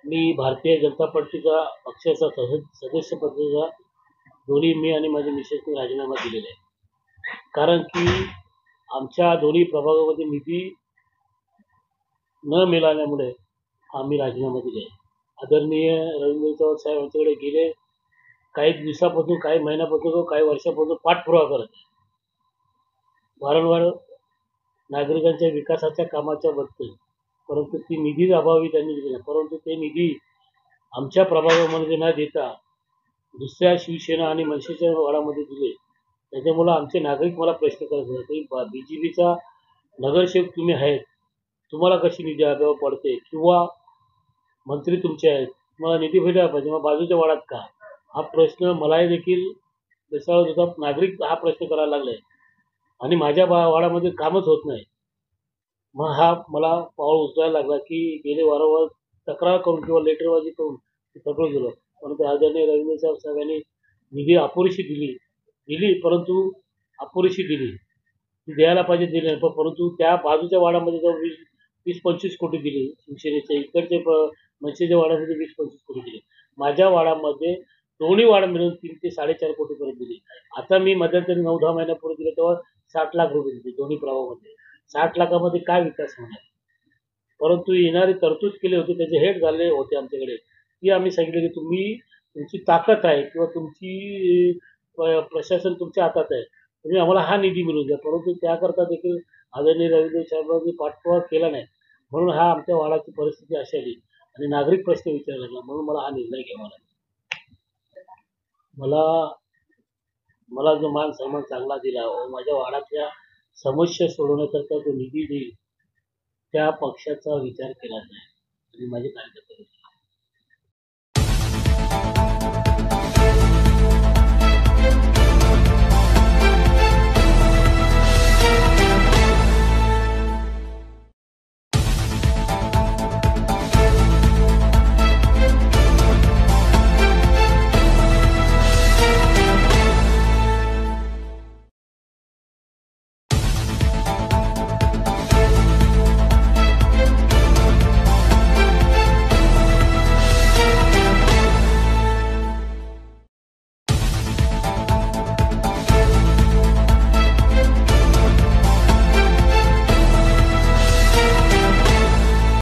मी भारतीय जनता पार्टीचा पक्षाचा सदस्य पदाचा दोन्ही मी आणि माझ्या मिसेसने राजीनामा दिलेला आहे. कारण की आमच्या दोन्ही प्रभागामध्ये निधी न मिळाल्यामुळे आम्ही राजीनामा दिले आहे. आदरणीय रवींद्र चव्हाण साहेब यांच्याकडे गेले काही दिवसापासून, काही महिन्यापासून, काही वर्षापासून पाठपुरावा करत आहे. वारंवार नागरिकांच्या विकासाच्या कामाच्या बद्दल, परंतु ती निधी अभावी त्यांनी दिली नाही. परंतु ते निधी आमच्या प्रभागामध्ये न देता दुसऱ्या शिवसेना आणि मनसेच्या वाडामध्ये दिले. त्याच्यामुळं आमचे नागरिक मला प्रश्न करत होते, बीजेपीचा नगरसेवक तुम्ही आहेत, तुम्हाला कशी निधी अभाव पडते, किंवा मंत्री तुमचे आहेत, तुम्हाला निधी भेटायला पाहिजे, मग बाजूच्या वाडात का? हा प्रश्न मलाही देखील बेसावत होता. नागरिक हा प्रश्न करायला लागलाय आणि माझ्या वाडामध्ये कामच होत नाही. मग हा मला पाऊल उचलायला लागला की गेले वारंवार तक्रार करून किंवा लेटरबाजी करून थकलो गेलो. परंतु आदरणीय रवींद्र साहेबांनी निधी अपुरीशी दिली, परंतु अपुरीशी दिली. ती द्यायला पाहिजे दिली नाही. परंतु त्या बाजूच्या वाडामध्ये जाऊन 20-25 कोटी दिली. शिवसेनेच्या इकडचे मनसेच्या वाड्यामध्ये 20-25 कोटी दिले. माझ्या वाड्यामध्ये दोन्ही वाडा मिळून 3 ते 4.5 कोटीपर्यंत दिली. आता मी मध्यंतरी 9-10 महिन्यापूर्वी दिले तेव्हा 60 लाख रुपये दिले दोन्ही प्रभागामध्ये. 60 लाखामध्ये काय विकास होणार? परंतु येणारी तरतूद केली होती, त्याचे हेड झाले होते आमच्याकडे. ती आम्ही सांगितलं की तुमची ताकद आहे किंवा तुमची प्रशासन तुमच्या हातात आहे, तुम्ही आम्हाला हा निधी मिळवून द्या. परंतु त्याकरता देखील आदरणीय रवींद्र साहेबांनी पाठपुरावा केला नाही. म्हणून हा आमच्या वाडाची परिस्थिती अशी आली आणि नागरिक प्रश्न विचारायला लागला. म्हणून मला हा निर्णय घ्यावा लागला. मला मला जो मान सन्मान चांगला दिला व माझ्या वाडातल्या समस्या सोडवण्याकरता जो निधी देईल त्या पक्षाचा विचार केला नाही आणि माझे कार्यकर्ते